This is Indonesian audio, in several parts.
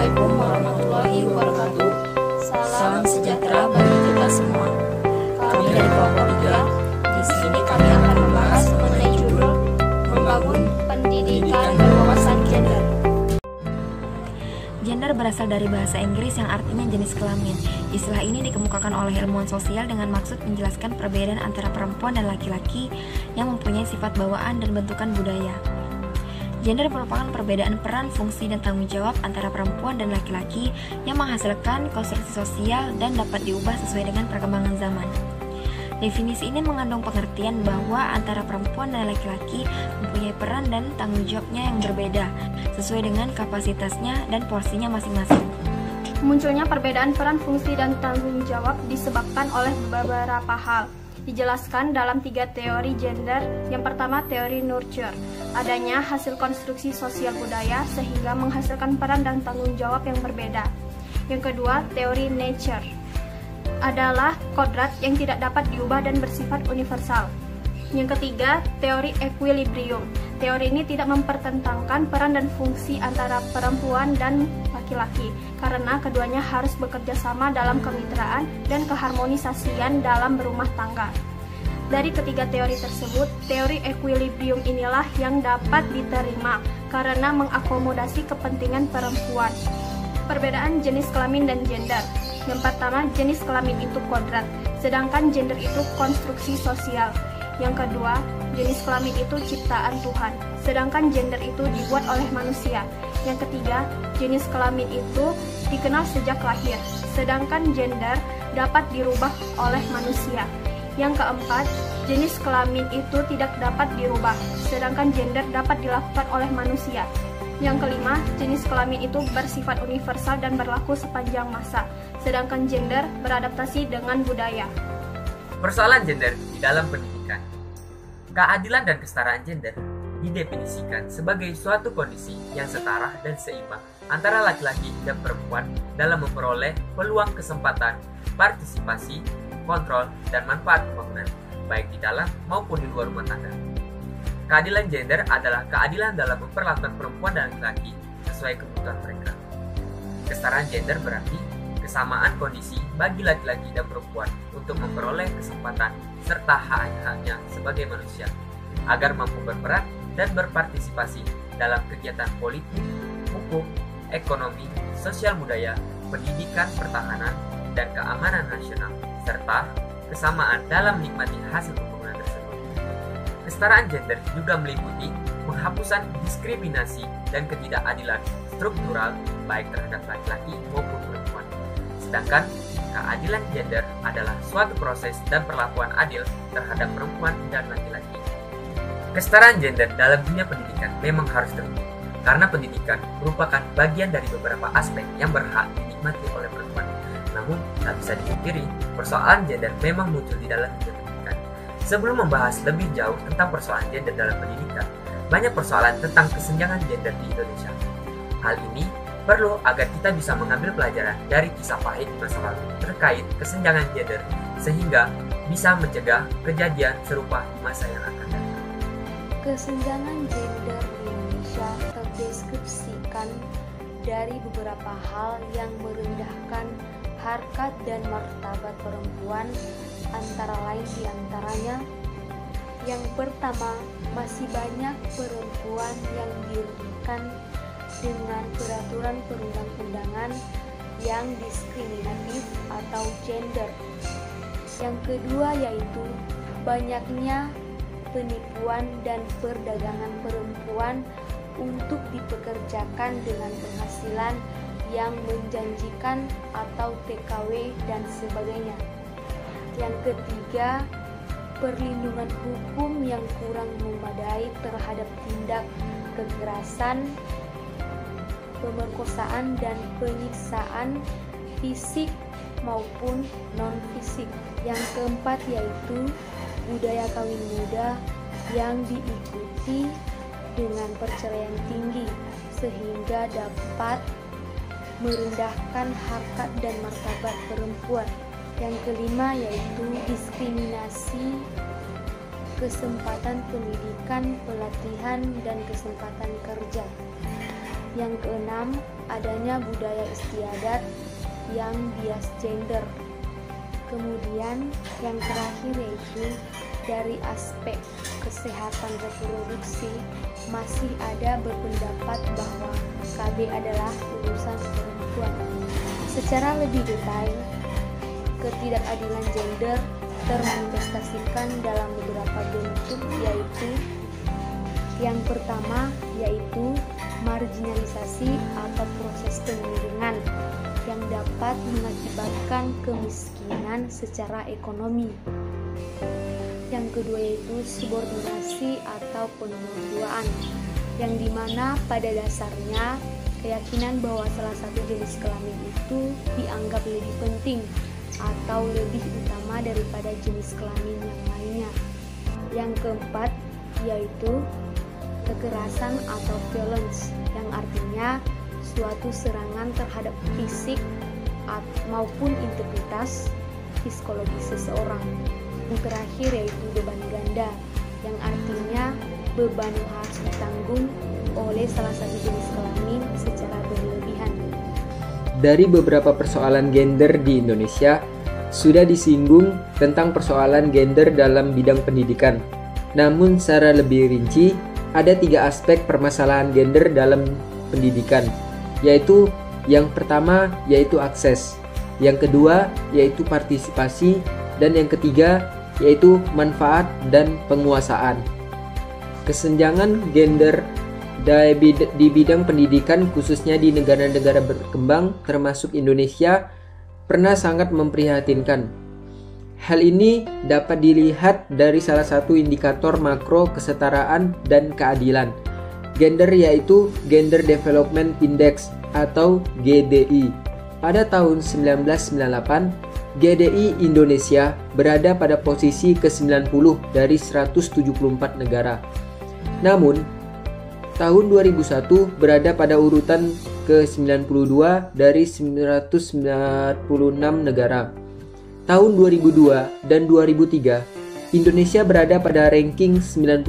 Assalamualaikum warahmatullahi wabarakatuh. Salam sejahtera bagi kita semua. Kami dari kelompok 3, di sini kami akan membahas mengenai judul Membangun Pendidikan Berwawasan Gender. Gender berasal dari bahasa Inggris yang artinya jenis kelamin. Istilah ini dikemukakan oleh ilmuwan sosial dengan maksud menjelaskan perbedaan antara perempuan dan laki-laki yang mempunyai sifat bawaan dan bentukan budaya. Gender merupakan perbedaan peran, fungsi, dan tanggung jawab antara perempuan dan laki-laki yang menghasilkan konstruksi sosial dan dapat diubah sesuai dengan perkembangan zaman. Definisi ini mengandung pengertian bahwa antara perempuan dan laki-laki mempunyai peran dan tanggung jawabnya yang berbeda, sesuai dengan kapasitasnya dan porsinya masing-masing. Munculnya perbedaan peran, fungsi, dan tanggung jawab disebabkan oleh beberapa hal. Dijelaskan dalam 3 teori gender. Yang pertama, teori nurture. Adanya hasil konstruksi sosial budaya sehingga menghasilkan peran dan tanggung jawab yang berbeda. Yang kedua, teori nature. Adalah kodrat yang tidak dapat diubah dan bersifat universal. Yang ketiga, teori equilibrium. Teori ini tidak mempertentangkan peran dan fungsi antara perempuan dan laki-laki, karena keduanya harus bekerja sama dalam kemitraan dan keharmonisasian dalam berumah tangga. Dari ketiga teori tersebut, teori equilibrium inilah yang dapat diterima karena mengakomodasi kepentingan perempuan. Perbedaan jenis kelamin dan gender. Yang pertama, jenis kelamin itu kodrat, sedangkan gender itu konstruksi sosial. Yang kedua, jenis kelamin itu ciptaan Tuhan, sedangkan gender itu dibuat oleh manusia. Yang ketiga, jenis kelamin itu dikenal sejak lahir, sedangkan gender dapat dirubah oleh manusia. Yang keempat, jenis kelamin itu tidak dapat dirubah, sedangkan gender dapat dilakukan oleh manusia. Yang kelima, jenis kelamin itu bersifat universal dan berlaku sepanjang masa, sedangkan gender beradaptasi dengan budaya. Persoalan gender di dalam pendidikan. Keadilan dan kesetaraan gender didefinisikan sebagai suatu kondisi yang setara dan seimbang antara laki-laki dan perempuan dalam memperoleh peluang, kesempatan, partisipasi, kontrol, dan manfaat pembangunan, baik di dalam maupun di luar rumah tangga. Keadilan gender adalah keadilan dalam memperlakukan perempuan dan laki-laki sesuai kebutuhan mereka. Kesetaraan gender berarti kesamaan kondisi bagi laki-laki dan perempuan untuk memperoleh kesempatan serta hak-haknya sebagai manusia, agar mampu berperan dan berpartisipasi dalam kegiatan politik, hukum, ekonomi, sosial budaya, pendidikan, pertahanan, dan keamanan nasional, serta kesamaan dalam menikmati hasil pembangunan tersebut. Kesetaraan gender juga meliputi penghapusan diskriminasi dan ketidakadilan struktural baik terhadap laki-laki maupun perempuan. Sedangkan keadilan gender adalah suatu proses dan perlakuan adil terhadap perempuan dan laki-laki. Kesetaraan gender dalam dunia pendidikan memang harus terwujud, karena pendidikan merupakan bagian dari beberapa aspek yang berhak dinikmati oleh perempuan. Namun, tak bisa dipungkiri, persoalan gender memang muncul di dalam dunia pendidikan. Sebelum membahas lebih jauh tentang persoalan gender dalam pendidikan, banyak persoalan tentang kesenjangan gender di Indonesia. Hal ini perlu agar kita bisa mengambil pelajaran dari kisah pahit di masa lalu terkait kesenjangan gender, sehingga bisa mencegah kejadian serupa di masa yang akan datang. Kesenjangan gender di Indonesia terdeskripsikan dari beberapa hal yang merendahkan harkat dan martabat perempuan, antara lain diantaranya: yang pertama, masih banyak perempuan yang dirugikan dengan peraturan perundang-undangan yang diskriminatif atau gender. Yang kedua yaitu banyaknya penipuan dan perdagangan perempuan untuk dipekerjakan dengan penghasilan yang menjanjikan atau TKW dan sebagainya. Yang ketiga, perlindungan hukum yang kurang memadai terhadap tindak kekerasan, pemerkosaan, dan penyiksaan fisik maupun non-fisik. Yang keempat yaitu budaya kawin muda yang diikuti dengan perceraian tinggi sehingga dapat merendahkan harkat dan martabat perempuan. Yang kelima yaitu diskriminasi kesempatan pendidikan, pelatihan, dan kesempatan kerja. Yang keenam, adanya budaya istiadat yang bias gender. Kemudian yang terakhir yaitu dari aspek kesehatan reproduksi masih ada berpendapat bahwa KB adalah urusan perempuan. Secara lebih detail, ketidakadilan gender termanifestasikan dalam beberapa bentuk, yaitu yang pertama yaitu marginalisasi atau proses pemiringan yang dapat mengakibatkan kemiskinan secara ekonomi. Yang kedua yaitu subordinasi atau penomorduaan, yang dimana pada dasarnya keyakinan bahwa salah satu jenis kelamin itu dianggap lebih penting atau lebih utama daripada jenis kelamin yang lainnya. Yang keempat yaitu kekerasan atau violence, yang artinya suatu serangan terhadap fisik maupun integritas psikologis seseorang. Yang terakhir yaitu beban ganda, yang artinya beban yang harus ditanggung oleh salah satu jenis kelamin secara berlebihan. Dari beberapa persoalan gender di Indonesia, sudah disinggung tentang persoalan gender dalam bidang pendidikan. Namun secara lebih rinci, ada 3 aspek permasalahan gender dalam pendidikan, yaitu yang pertama yaitu akses, yang kedua yaitu partisipasi, dan yang ketiga yaitu manfaat dan penguasaan. Kesenjangan gender di bidang pendidikan khususnya di negara-negara berkembang termasuk Indonesia pernah sangat memprihatinkan. Hal ini dapat dilihat dari salah satu indikator makro kesetaraan dan keadilan gender, yaitu Gender Development Index atau GDI. Pada tahun 1998, GDI Indonesia berada pada posisi ke-90 dari 174 negara. Namun, tahun 2001 berada pada urutan ke-92 dari 996 negara. Tahun 2002 dan 2003, Indonesia berada pada ranking 91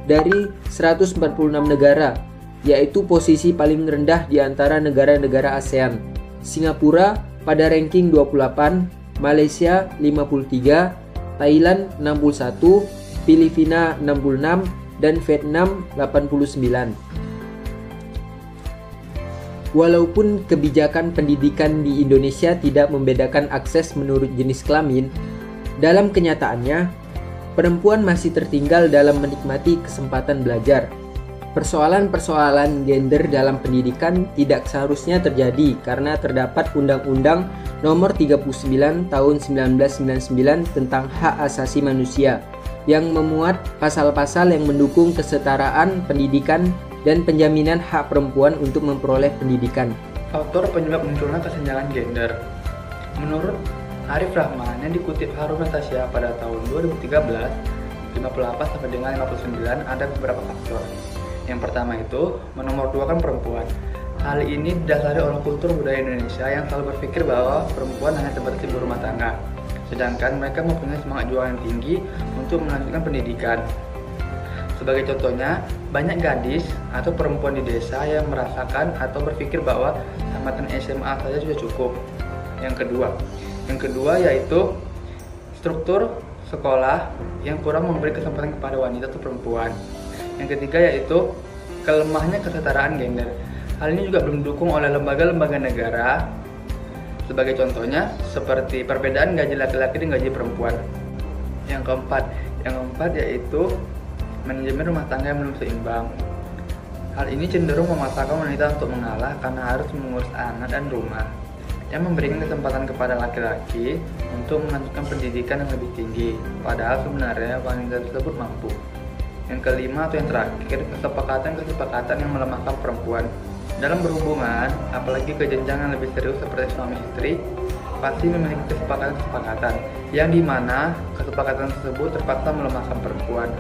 dari 146 negara, yaitu posisi paling rendah di antara negara-negara ASEAN. Singapura pada ranking 28, Malaysia 53, Thailand 61, Filipina 66, dan Vietnam 89. Walaupun kebijakan pendidikan di Indonesia tidak membedakan akses menurut jenis kelamin, dalam kenyataannya, perempuan masih tertinggal dalam menikmati kesempatan belajar. Persoalan-persoalan gender dalam pendidikan tidak seharusnya terjadi karena terdapat Undang-Undang Nomor 39 Tahun 1999 tentang Hak Asasi Manusia yang memuat pasal-pasal yang mendukung kesetaraan pendidikan dan penjaminan hak perempuan untuk memperoleh pendidikan. Faktor penyebab munculnya kesenjangan gender. Menurut Arif Rahman yang dikutip Harun Natasha pada tahun 2013, 58 sampai dengan 59 ada beberapa faktor. Yang pertama itu menomorduakan perempuan. Hal ini didasari oleh kultur budaya Indonesia yang selalu berpikir bahwa perempuan hanya sebatas ibu rumah tangga, sedangkan mereka mempunyai semangat juang yang tinggi untuk melanjutkan pendidikan. Sebagai contohnya, banyak gadis atau perempuan di desa yang merasakan atau berpikir bahwa tamatan SMA saja sudah cukup. Yang kedua yaitu struktur sekolah yang kurang memberi kesempatan kepada wanita atau perempuan. Yang ketiga yaitu kelemahnya kesetaraan gender. Hal ini juga belum didukung oleh lembaga-lembaga negara. Sebagai contohnya seperti perbedaan gaji laki-laki dan gaji perempuan. Yang keempat yaitu manajemen rumah tangga yang belum seimbang. Hal ini cenderung memaksakan wanita untuk mengalah karena harus mengurus anak dan rumah, yang memberikan kesempatan kepada laki-laki untuk melanjutkan pendidikan yang lebih tinggi, padahal sebenarnya wanita tersebut mampu. Yang kelima atau yang terakhir, kesepakatan yang melemahkan perempuan. Dalam berhubungan, apalagi ke jenjang yang lebih serius seperti suami istri, pasti memiliki kesepakatan yang dimana kesepakatan tersebut terpaksa melemahkan perempuan.